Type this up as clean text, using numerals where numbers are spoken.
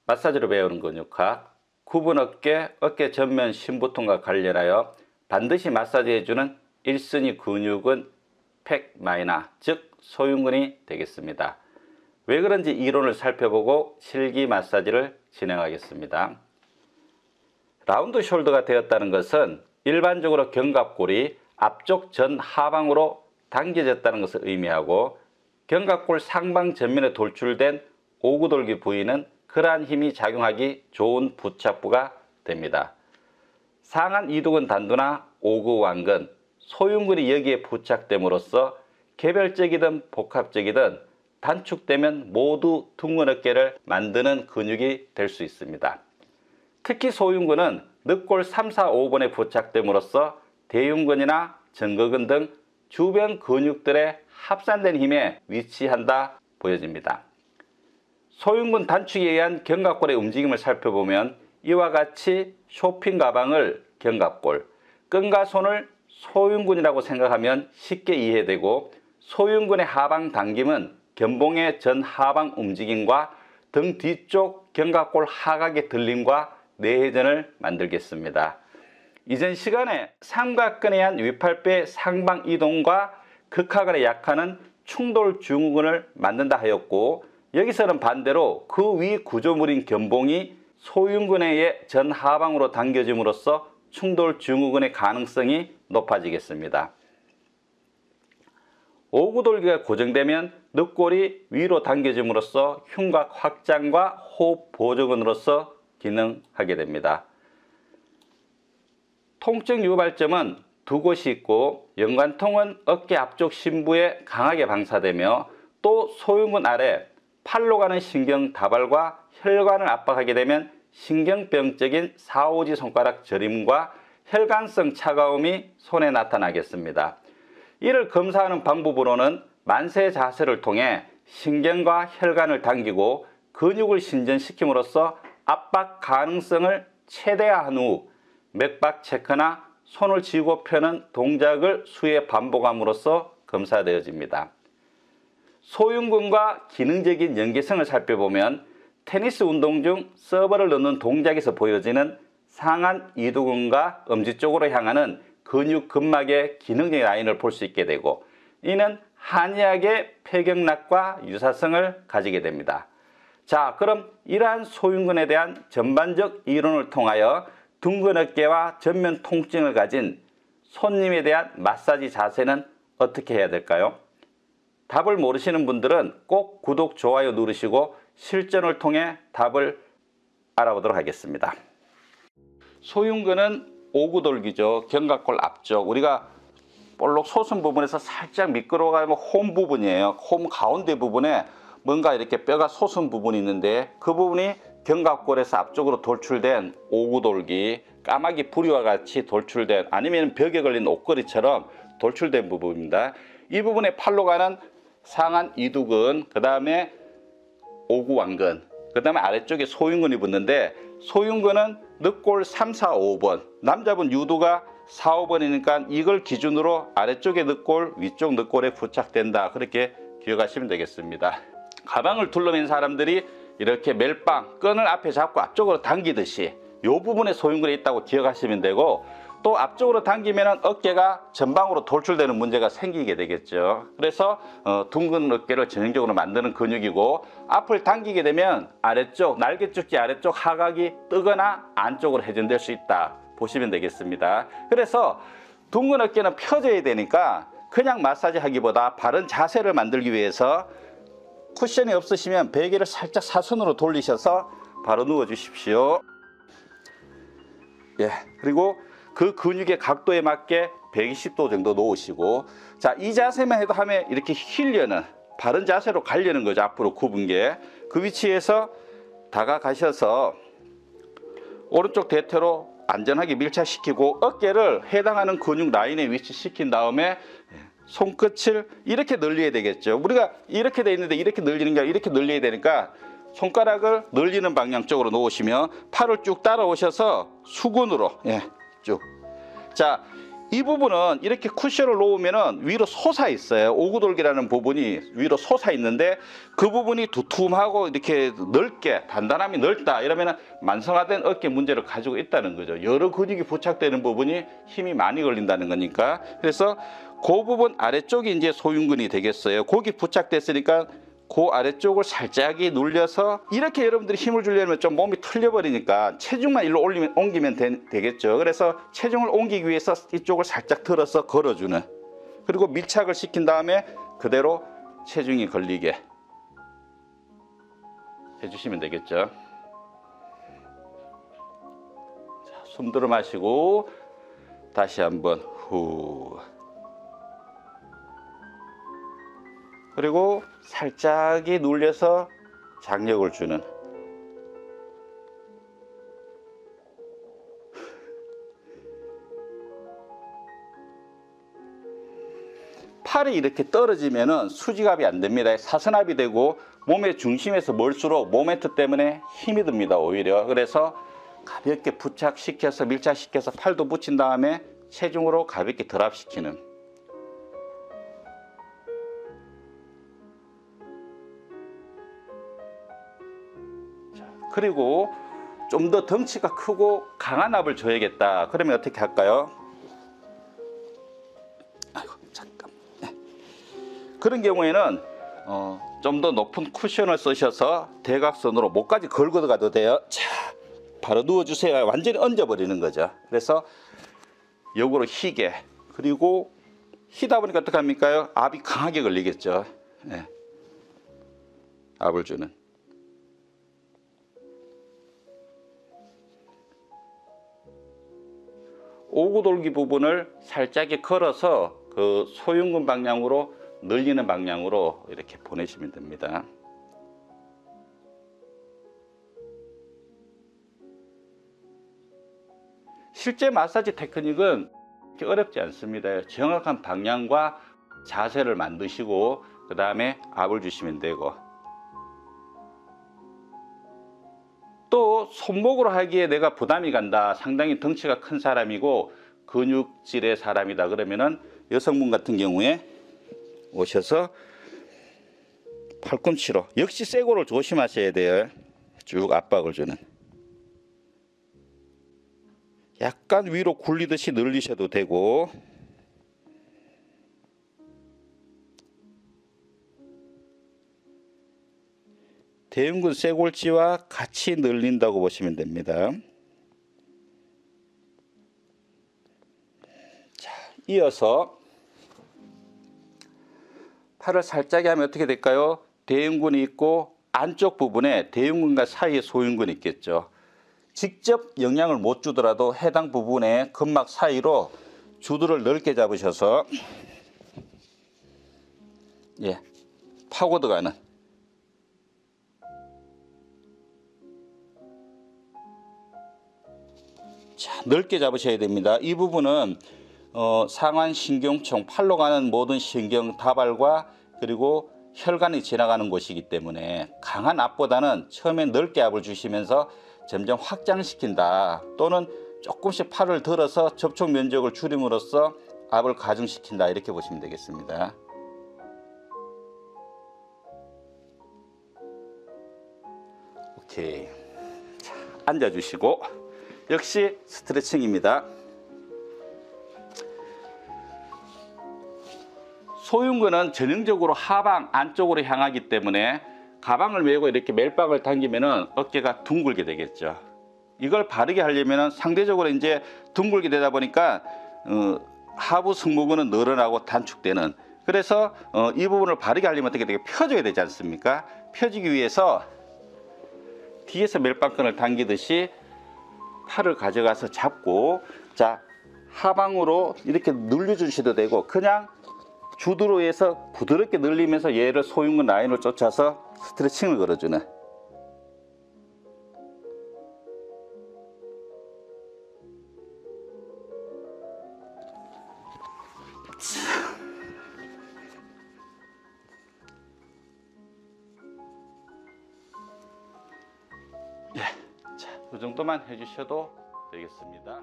마사지로 배우는 근육학, 굽은 어깨, 어깨 전면 심부통과 관련하여 반드시 마사지해주는 1순위 근육은 팩 마이너, 즉 소흉근이 되겠습니다. 왜 그런지 이론을 살펴보고 실기 마사지를 진행하겠습니다. 라운드 숄더가 되었다는 것은 일반적으로 견갑골이 앞쪽 전 하방으로 당겨졌다는 것을 의미하고, 견갑골 상방 전면에 돌출된 오구돌기 부위는 그러한 힘이 작용하기 좋은 부착부가 됩니다. 상한 이두근 단두나 오구완근, 소흉근이 여기에 부착됨으로써 개별적이든 복합적이든 단축되면 모두 둥근 어깨를 만드는 근육이 될 수 있습니다. 특히 소흉근은 늑골 3, 4, 5번에 부착됨으로써 대흉근이나 정거근 등 주변 근육들의 합산된 힘에 위치한다 보여집니다. 소흉근 단축에 의한 견갑골의 움직임을 살펴보면 이와 같이 쇼핑 가방을 견갑골, 끈과 손을 소흉근이라고 생각하면 쉽게 이해되고, 소흉근의 하방 당김은 견봉의 전 하방 움직임과 등 뒤쪽 견갑골 하각의 들림과 내회전을 만들겠습니다. 이전 시간에 삼각근에 의한 위팔배 상방 이동과 극하근에 약하는 충돌 증후군을 만든다 하였고, 여기서는 반대로 그 위 구조물인 견봉이 소흉근에 의해 전 하방으로 당겨짐으로써 충돌 증후군의 가능성이 높아지겠습니다. 오구돌기가 고정되면 늑골이 위로 당겨짐으로써 흉곽 확장과 호흡 보조근으로서 기능하게 됩니다. 통증 유발점은 두 곳이 있고, 연관통은 어깨 앞쪽 심부에 강하게 방사되며, 또 소흉근 아래 팔로 가는 신경 다발과 혈관을 압박하게 되면 신경병적인 4, 5지 손가락 저림과 혈관성 차가움이 손에 나타나겠습니다. 이를 검사하는 방법으로는 만세 자세를 통해 신경과 혈관을 당기고 근육을 신전시킴으로써 압박 가능성을 최대화한 후 맥박 체크나 손을 쥐고 펴는 동작을 수회 반복함으로써 검사되어집니다. 소흉근과 기능적인 연계성을 살펴보면 테니스 운동 중 서버를 넣는 동작에서 보여지는 상한 이두근과 엄지 쪽으로 향하는 근육 근막의 기능적인 라인을 볼 수 있게 되고, 이는 한의학의 폐경락과 유사성을 가지게 됩니다. 자, 그럼 이러한 소흉근에 대한 전반적 이론을 통하여 둥근 어깨와 전면 통증을 가진 손님에 대한 마사지 자세는 어떻게 해야 될까요? 답을 모르시는 분들은 꼭 구독, 좋아요 누르시고 실전을 통해 답을 알아보도록 하겠습니다. 소흉근은 오구돌기죠. 견갑골 앞쪽, 우리가 볼록 솟은 부분에서 살짝 미끄러워가면 홈 부분이에요. 홈 가운데 부분에 뭔가 이렇게 뼈가 솟은 부분이 있는데, 그 부분이 견갑골에서 앞쪽으로 돌출된 오구돌기, 까마귀 부리와 같이 돌출된, 아니면 벽에 걸린 옷걸이처럼 돌출된 부분입니다. 이 부분에 팔로 가는 상한 이두근, 그 다음에 오구완근, 그 다음에 아래쪽에 소흉근이 붙는데, 소흉근은 늑골 3, 4, 5번, 남자분 유두가 4, 5번이니까 이걸 기준으로 아래쪽에 늑골, 위쪽 늑골에 부착된다, 그렇게 기억하시면 되겠습니다. 가방을 둘러맨 사람들이 이렇게 멜빵, 끈을 앞에 잡고 앞쪽으로 당기듯이 이 부분에 소흉근이 있다고 기억하시면 되고, 또 앞쪽으로 당기면 어깨가 전방으로 돌출되는 문제가 생기게 되겠죠. 그래서 둥근 어깨를 전형적으로 만드는 근육이고, 앞을 당기게 되면 아래쪽, 날개죽지 아래쪽 하각이 뜨거나 안쪽으로 회전될 수 있다 보시면 되겠습니다. 그래서 둥근 어깨는 펴져야 되니까 그냥 마사지 하기보다 바른 자세를 만들기 위해서 쿠션이 없으시면 베개를 살짝 사선으로 돌리셔서 바로 누워 주십시오. 예, 그리고 그 근육의 각도에 맞게 120도 정도 놓으시고, 자, 이 자세만 해도 하면 이렇게 휘려는 바른 자세로 가려는 거죠. 앞으로 굽은 게. 그 위치에서 다가가셔서 오른쪽 대퇴로 안전하게 밀착시키고 어깨를 해당하는 근육 라인에 위치시킨 다음에 손끝을 이렇게 늘려야 되겠죠. 우리가 이렇게 돼 있는데 이렇게 늘리는 게 아니라 이렇게 늘려야 되니까 손가락을 늘리는 방향 쪽으로 놓으시며 팔을 쭉 따라오셔서 수근으로, 쭉. 자, 이 부분은 이렇게 쿠션을 놓으면은 위로 솟아 있어요. 오구돌기라는 부분이 위로 솟아 있는데 그 부분이 두툼하고 이렇게 넓게 단단함이 넓다 이러면은 만성화된 어깨 문제를 가지고 있다는 거죠. 여러 근육이 부착되는 부분이 힘이 많이 걸린다는 거니까. 그래서 그 부분 아래쪽이 이제 소흉근이 되겠어요. 거기 부착됐으니까 그 아래쪽을 살짝이 눌려서 이렇게 여러분들이 힘을 주려면 좀 몸이 틀려버리니까 체중만 일로 옮기면 되겠죠. 그래서 체중을 옮기기 위해서 이쪽을 살짝 들어서 걸어주는, 그리고 밀착을 시킨 다음에 그대로 체중이 걸리게 해주시면 되겠죠. 자, 숨 들어 마시고 다시 한번 후, 그리고 살짝이 눌려서 장력을 주는. 팔이 이렇게 떨어지면은 수직압이 안 됩니다. 사선압이 되고 몸의 중심에서 멀수록 모멘트 때문에 힘이 듭니다. 오히려. 그래서 가볍게 부착시켜서 밀착시켜서 팔도 붙인 다음에 체중으로 가볍게 드랍시키는. 그리고 좀 더 덩치가 크고 강한 압을 줘야겠다. 그러면 어떻게 할까요? 아이고, 잠깐. 그런 경우에는 좀 더 높은 쿠션을 쓰셔서 대각선으로 목까지 걸고 들어가도 돼요. 자, 바로 누워주세요. 완전히 얹어버리는 거죠. 그래서 역으로 희게, 그리고 희다 보니까 어떻게 합니까? 압이 강하게 걸리겠죠. 네. 압을 주는. 오구돌기 부분을 살짝 걸어서 그 소흉근 방향으로 늘리는 방향으로 이렇게 보내시면 됩니다. 실제 마사지 테크닉은 그렇게 어렵지 않습니다. 정확한 방향과 자세를 만드시고 그 다음에 압을 주시면 되고, 또 손목으로 하기에 내가 부담이 간다, 상당히 덩치가 큰 사람이고 근육질의 사람이다 그러면은 여성분 같은 경우에 오셔서 팔꿈치로, 역시 쇄골을 조심하셔야 돼요. 쭉 압박을 주는. 약간 위로 굴리듯이 늘리셔도 되고, 대흉근 쇄골지와 같이 늘린다고 보시면 됩니다. 자, 이어서 팔을 살짝 하면 어떻게 될까요? 대흉근이 있고 안쪽 부분에 대흉근과 사이에 소흉근이 있겠죠. 직접 영향을 못 주더라도 해당 부분에 근막 사이로 주두를 넓게 잡으셔서 파고 들어가는. 자, 넓게 잡으셔야 됩니다. 이 부분은 상완신경총, 팔로 가는 모든 신경 다발과 그리고 혈관이 지나가는 곳이기 때문에 강한 압보다는 처음에 넓게 압을 주시면서 점점 확장시킨다, 또는 조금씩 팔을 들어서 접촉 면적을 줄임으로써 압을 가중시킨다, 이렇게 보시면 되겠습니다. 오케이. 자, 앉아주시고 역시 스트레칭입니다. 소흉근은 전형적으로 하방 안쪽으로 향하기 때문에 가방을 메고 이렇게 멜빵을 당기면은 어깨가 둥글게 되겠죠. 이걸 바르게 하려면은 상대적으로 이제 둥글게 되다 보니까 하부 승모근은 늘어나고 단축되는. 그래서 이 부분을 바르게 하려면 어떻게 되게 펴줘야 되지 않습니까? 펴주기 위해서 뒤에서 멜빵끈을 당기듯이 팔을 가져가서 잡고, 자, 하방으로 이렇게 늘려주셔도 되고, 그냥 주드로 해서 부드럽게 늘리면서 얘를 소흉근 라인을 쫓아서 스트레칭을 걸어주는. 자, 이 정도만 해주셔도 되겠습니다.